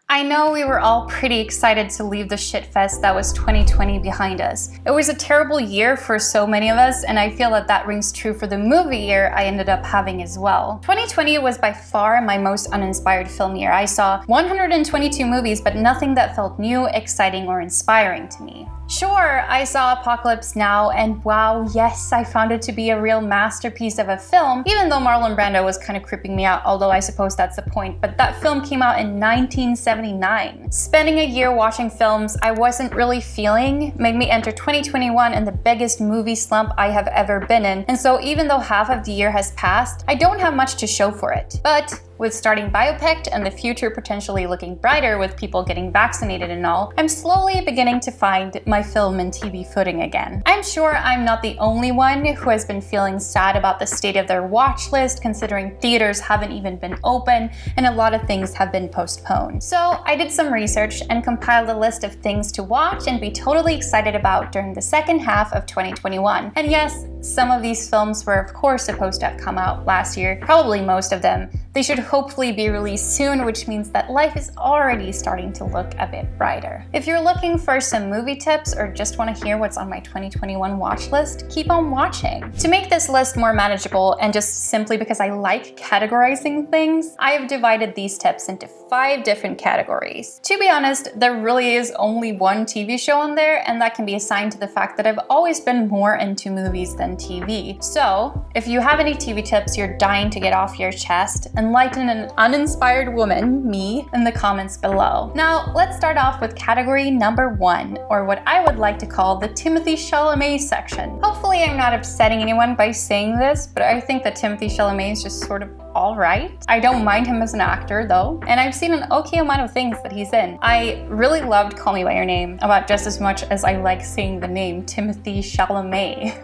I know we were all pretty excited to leave the shitfest that was 2020 behind us. It was a terrible year for so many of us, and I feel that rings true for the movie year I ended up having as well. 2020 was by far my most uninspired film year. I saw 122 movies, but nothing that felt new, exciting, or inspiring to me. Sure, I saw Apocalypse Now, and wow, yes, I found it to be a real masterpiece of a film, even though Marlon Brando was kind of creeping me out, although I suppose that's the point, but that film came out in 1979. Spending a year watching films I wasn't really feeling made me enter 2021 in the biggest movie slump I have ever been in, and so even though half of the year has passed, I don't have much to show for it. But with starting Biopicked and the future potentially looking brighter with people getting vaccinated and all, I'm slowly beginning to find my film and TV footing again. I'm sure I'm not the only one who has been feeling sad about the state of their watch list, considering theaters haven't even been open and a lot of things have been postponed. So I did some research and compiled a list of things to watch and be totally excited about during the second half of 2021. And yes, some of these films were of course supposed to have come out last year, probably most of them. They should hopefully be released soon, which means that life is already starting to look a bit brighter. If you're looking for some movie tips or just want to hear what's on my 2021 watch list, keep on watching. To make this list more manageable, and just simply because I like categorizing things, I have divided these tips into 5 different categories. To be honest, there really is only one TV show on there, and that can be assigned to the fact that I've always been more into movies than TV. So, if you have any TV tips you're dying to get off your chest, enlighten an uninspired woman, me, in the comments below. Now, let's start off with category number 1, or what I would like to call the Timothée Chalamet section. Hopefully I'm not upsetting anyone by saying this, but I think that Timothée Chalamet is just sort of alright. I don't mind him as an actor though, and I've seen an okay amount of things that he's in. I really loved Call Me By Your Name about just as much as I like saying the name Timothée Chalamet.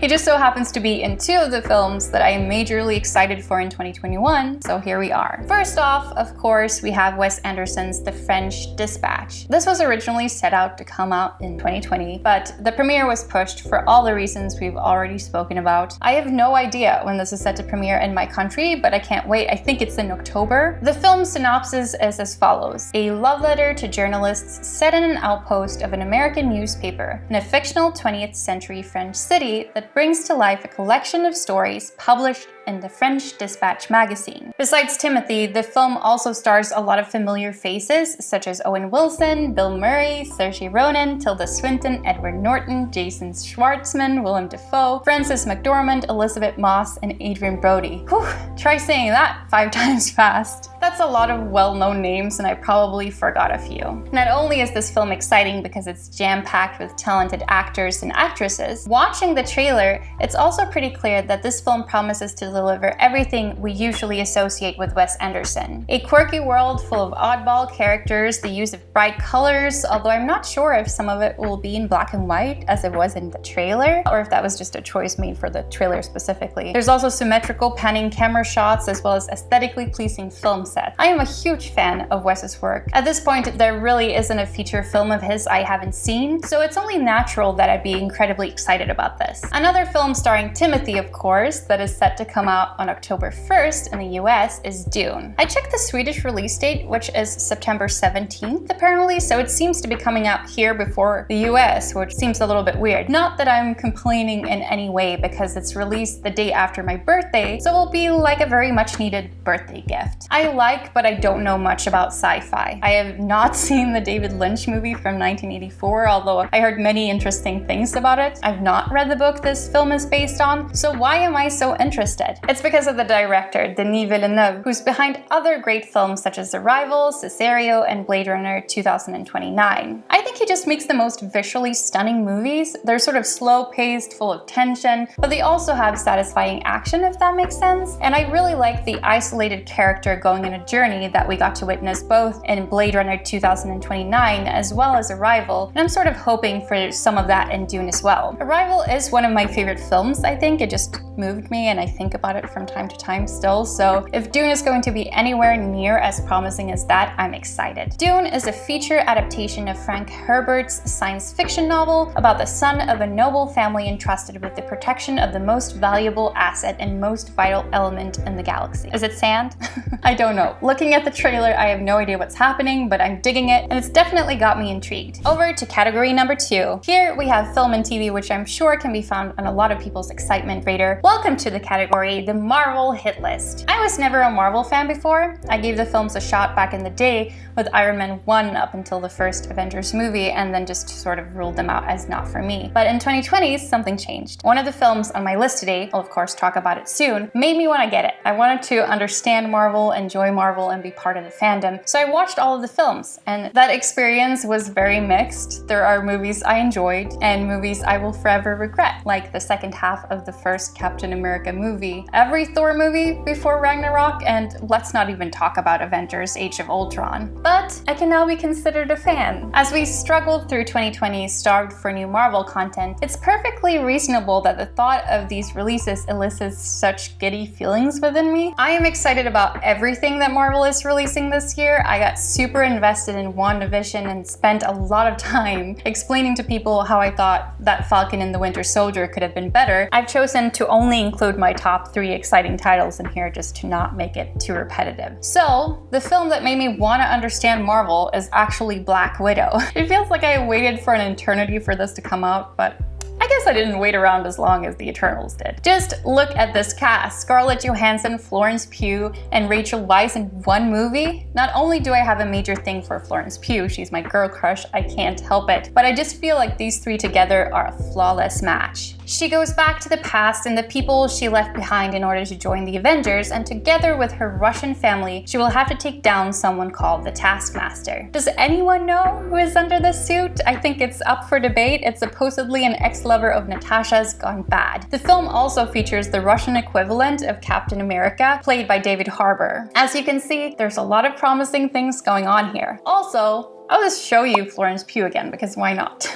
He just so happens to be in 2 of the films that I am majorly excited for in 2021, so here we are. First off, of course, we have Wes Anderson's The French Dispatch. This was originally set out to come out in 2020, but the premiere was pushed for all the reasons we've already spoken about. I have no idea when this is set to premiere in my country, but I can't wait. I think it's in October. The film's synopsis is as follows: a love letter to journalists set in an outpost of an American newspaper in a fictional 20th century French city that brings to life a collection of stories published in the French Dispatch magazine. Besides Timothy, the film also stars a lot of familiar faces such as Owen Wilson, Bill Murray, Saoirse Ronan, Tilda Swinton, Edward Norton, Jason Schwartzman, Willem Dafoe, Frances McDormand, Elizabeth Moss, and Adrien Brody. Whew, try saying that 5 times fast. That's a lot of well-known names, and I probably forgot a few. Not only is this film exciting because it's jam-packed with talented actors and actresses, watching the trailer, it's also pretty clear that this film promises to deliver everything we usually associate with Wes Anderson. A quirky world full of oddball characters, the use of bright colors, although I'm not sure if some of it will be in black and white as it was in the trailer, or if that was just a choice made for the trailer specifically. There's also symmetrical panning camera shots as well as aesthetically pleasing film sets. I am a huge fan of Wes's work. At this point, there really isn't a feature film of his I haven't seen, so it's only natural that I'd be incredibly excited about this. Another film starring Timothy, of course, that is set to come out on October 1st in the US is Dune. I checked the Swedish release date, which is September 17th apparently, so it seems to be coming out here before the US, which seems a little bit weird. Not that I'm complaining in any way, because it's released the day after my birthday, so it'll be like a very much needed birthday gift. I like, but I don't know much about sci-fi. I have not seen the David Lynch movie from 1984, although I heard many interesting things about it. I've not read the book this film is based on, so why am I so interested? It's because of the director, Denis Villeneuve, who's behind other great films such as Arrival, Cesario, and Blade Runner 2029. I think he just makes the most visually stunning movies. They're sort of slow-paced, full of tension, but they also have satisfying action, if that makes sense. And I really like the isolated character going on a journey that we got to witness both in Blade Runner 2029 as well as Arrival, and I'm sort of hoping for some of that in Dune as well. Arrival is one of my favorite films, I think. It just moved me and I think about it from time to time still, so if Dune is going to be anywhere near as promising as that, I'm excited. Dune is a feature adaptation of Frank Herbert's science fiction novel about the son of a noble family entrusted with the protection of the most valuable asset and most vital element in the galaxy. Is it sand? I don't know. Looking at the trailer, I have no idea what's happening, but I'm digging it, and it's definitely got me intrigued. Over to category number 2. Here we have film and TV, which I'm sure can be found on a lot of people's excitement radar. Welcome to the category, the Marvel hit list. I was never a Marvel fan before. I gave the films a shot back in the day with Iron Man 1 up until the first Avengers movie, and then just sort of ruled them out as not for me. But in 2020, something changed. One of the films on my list today, I'll of course talk about it soon, made me want to get it. I wanted to understand Marvel, enjoy Marvel, and be part of the fandom. So I watched all of the films, and that experience was very mixed. There are movies I enjoyed and movies I will forever regret, like the second half of the first Captain America movie, every Thor movie before Ragnarok, and let's not even talk about Avengers Age of Ultron. But I can now be considered a fan. As we struggled through 2020 starved for new Marvel content, it's perfectly reasonable that the thought of these releases elicits such giddy feelings within me. I am excited about everything that Marvel is releasing this year. I got super invested in WandaVision and spent a lot of time explaining to people how I thought that Falcon and the Winter Soldier could have been better. I've chosen to only include my top 3 exciting titles in here just to not make it too repetitive. So, the film that made me want to understand Marvel is actually Black Widow. It feels like I waited for an eternity for this to come out, but I guess I didn't wait around as long as the Eternals did. Just look at this cast. Scarlett Johansson, Florence Pugh, and Rachel Weisz in one movie. Not only do I have a major thing for Florence Pugh, she's my girl crush, I can't help it, but I just feel like these 3 together are a flawless match. She goes back to the past and the people she left behind in order to join the Avengers, and together with her Russian family, she will have to take down someone called the Taskmaster. Does anyone know who is under the suit? I think it's up for debate. It's supposedly an ex-lover of Natasha's gone bad. The film also features the Russian equivalent of Captain America, played by David Harbour. As you can see, there's a lot of promising things going on here. Also, I'll just show you Florence Pugh again, because why not?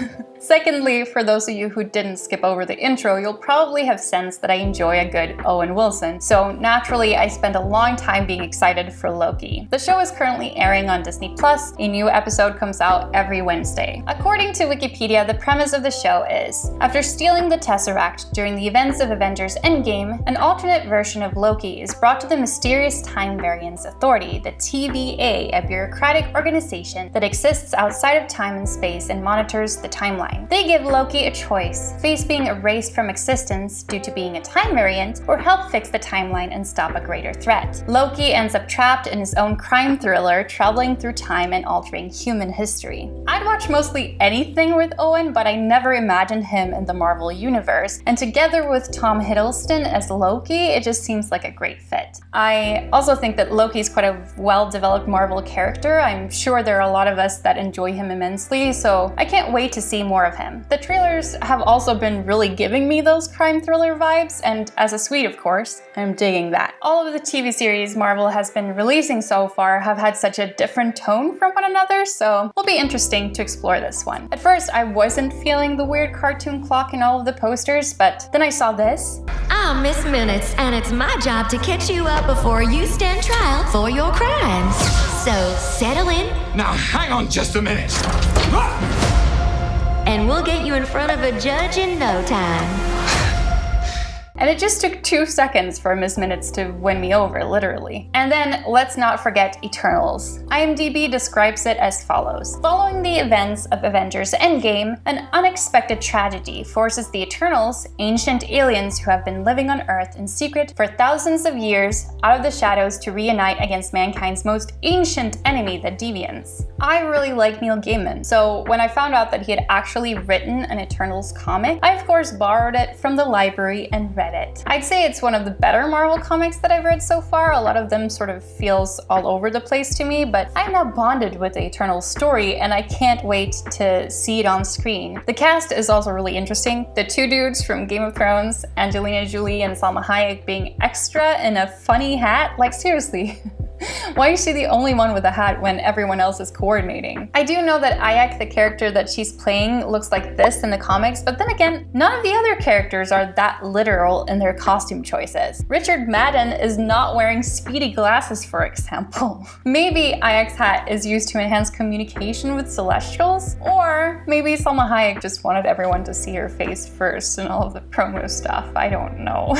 Secondly, for those of you who didn't skip over the intro, you'll probably have sensed that I enjoy a good Owen Wilson, so naturally I spent a long time being excited for Loki. The show is currently airing on Disney+. A new episode comes out every Wednesday. According to Wikipedia, the premise of the show is, after stealing the Tesseract during the events of Avengers Endgame, an alternate version of Loki is brought to the mysterious Time Variance Authority, the TVA, a bureaucratic organization that exists outside of time and space and monitors the timeline. They give Loki a choice: face being erased from existence due to being a time variant, or help fix the timeline and stop a greater threat. Loki ends up trapped in his own crime thriller, traveling through time and altering human history. I'd watch mostly anything with Owen, but I never imagined him in the Marvel universe, and together with Tom Hiddleston as Loki, it just seems like a great fit. I also think that Loki's quite a well-developed Marvel character. I'm sure there are a lot of us that enjoy him immensely, so I can't wait to see more of him. The trailers have also been really giving me those crime thriller vibes, and as a Swede, of course, I'm digging that. All of the TV series Marvel has been releasing so far have had such a different tone from one another, so it'll be interesting to explore this one. At first, I wasn't feeling the weird cartoon clock in all of the posters, but then I saw this. I'm Miss Minutes, and it's my job to catch you up before you stand trial for your crimes. So settle in. Now hang on just a minute. And we'll get you in front of a judge in no time. And it just took 2 seconds for Miss Minutes to win me over, literally. And then let's not forget Eternals. IMDb describes it as follows. Following the events of Avengers Endgame, an unexpected tragedy forces the Eternals, ancient aliens who have been living on Earth in secret for thousands of years, out of the shadows to reunite against mankind's most ancient enemy, the Deviants. I really like Neil Gaiman, so when I found out that he had actually written an Eternals comic, I of course borrowed it from the library and read it. I'd say it's one of the better Marvel comics that I've read so far. A lot of them sort of feels all over the place to me, but I'm now bonded with the Eternals story and I can't wait to see it on screen. The cast is also really interesting. The 2 dudes from Game of Thrones, Angelina Jolie and Salma Hayek being extra in a funny hat, like seriously. Why is she the only one with a hat when everyone else is coordinating? I do know that Ayak, the character that she's playing, looks like this in the comics, but then again, none of the other characters are that literal in their costume choices. Richard Madden is not wearing speedy glasses, for example. Maybe Ayak's hat is used to enhance communication with Celestials, or maybe Salma Hayek just wanted everyone to see her face first in all of the promo stuff. I don't know.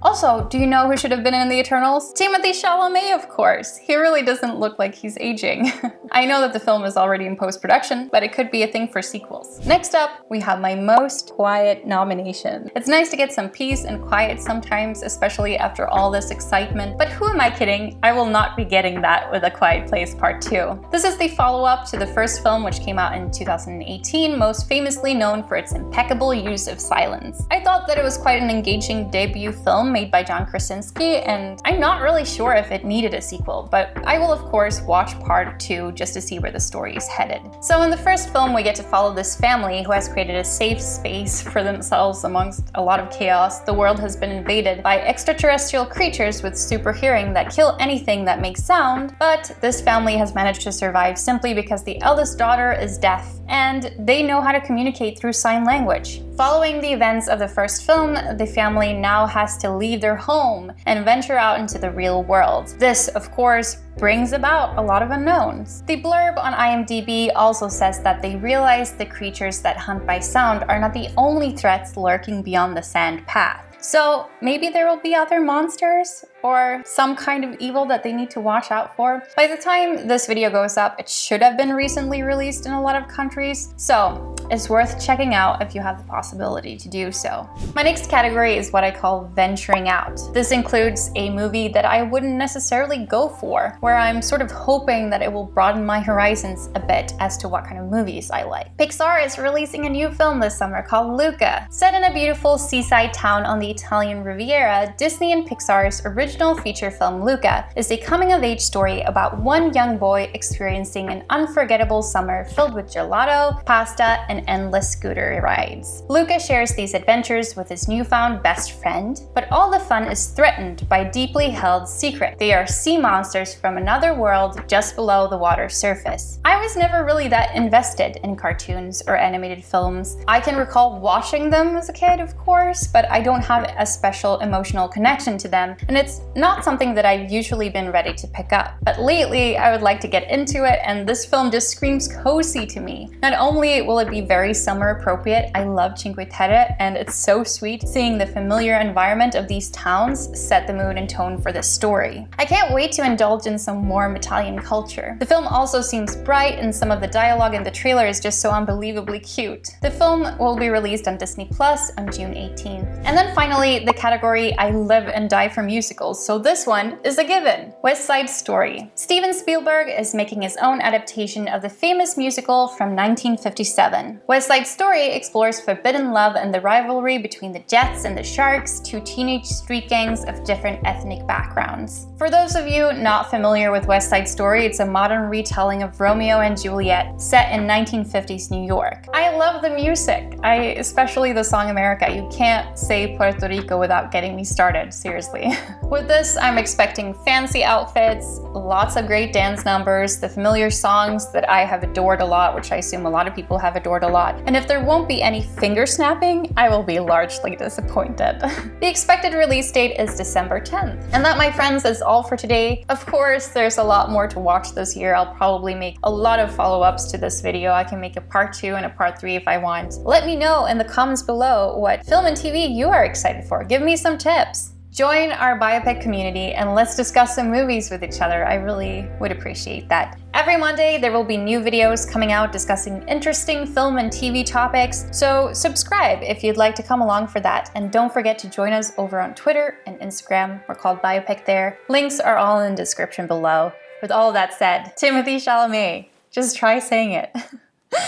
Also, do you know who should have been in the Eternals? Timothée Chalamet, of course. He really doesn't look like he's aging. I know that the film is already in post-production, but it could be a thing for sequels. Next up, we have my most quiet nomination. It's nice to get some peace and quiet sometimes, especially after all this excitement, but who am I kidding? I will not be getting that with A Quiet Place Part 2. This is the follow-up to the first film, which came out in 2018, most famously known for its impeccable use of silence. I thought that it was quite an engaging debut film made by John Krasinski, and I'm not really sure if it needed a sequel, but I will of course watch part 2 just to see where the story is headed. So in the first film, we get to follow this family who has created a safe space for themselves amongst a lot of chaos. The world has been invaded by extraterrestrial creatures with super hearing that kill anything that makes sound, but this family has managed to survive simply because the eldest daughter is deaf and they know how to communicate through sign language. Following the events of the first film, the family now has to leave their home and venture out into the real world. This, of course, brings about a lot of unknowns. The blurb on IMDb also says that they realize the creatures that hunt by sound are not the only threats lurking beyond the sand path. So maybe there will be other monsters or some kind of evil that they need to watch out for. By the time this video goes up, it should have been recently released in a lot of countries, so it's worth checking out if you have the possibility to do so. My next category is what I call venturing out. This includes a movie that I wouldn't necessarily go for, where I'm sort of hoping that it will broaden my horizons a bit as to what kind of movies I like. Pixar is releasing a new film this summer called Luca. Set in a beautiful seaside town on the Italian Riviera, Disney and Pixar's original feature film Luca is a coming-of-age story about one young boy experiencing an unforgettable summer filled with gelato, pasta, and endless scooter rides. Luca shares these adventures with his newfound best friend, but all the fun is threatened by a deeply held secret. They are sea monsters from another world just below the water surface. I was never really that invested in cartoons or animated films. I can recall watching them as a kid, of course, but I don't have a special emotional connection to them, and it's not something that I've usually been ready to pick up. But lately, I would like to get into it, and this film just screams cozy to me. Not only will it be very summer appropriate, I love Cinque Terre, and it's so sweet seeing the familiar environment of these towns set the mood and tone for this story. I can't wait to indulge in some warm Italian culture. The film also seems bright, and some of the dialogue in the trailer is just so unbelievably cute. The film will be released on Disney Plus on June 18th. And then finally, the category I live and die for musicals, so this one is a given. West Side Story. Steven Spielberg is making his own adaptation of the famous musical from 1957. West Side Story explores forbidden love and the rivalry between the Jets and the Sharks, two teenage street gangs of different ethnic backgrounds. For those of you not familiar with West Side Story, it's a modern retelling of Romeo and Juliet set in 1950s New York. I love the music, especially the song America. You can't say Puerto Rico without getting me started, seriously. With this, I'm expecting fancy outfits, lots of great dance numbers, the familiar songs that I have adored a lot, which I assume a lot of people have adored a lot. And if there won't be any finger snapping, I will be largely disappointed. The expected release date is December 10th. And that, my friends, is all for today. Of course, there's a lot more to watch this year. I'll probably make a lot of follow-ups to this video. I can make a part 2 and a part 3 if I want. Let me know in the comments below what film and TV you are excited for. Give me some tips. Join our Biopicked community and let's discuss some movies with each other. I really would appreciate that. Every Monday, there will be new videos coming out discussing interesting film and TV topics, so subscribe if you'd like to come along for that. And don't forget to join us over on Twitter and Instagram. We're called Biopicked there. Links are all in the description below. With all of that said, Timothée Chalamet, just try saying it.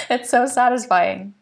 It's so satisfying.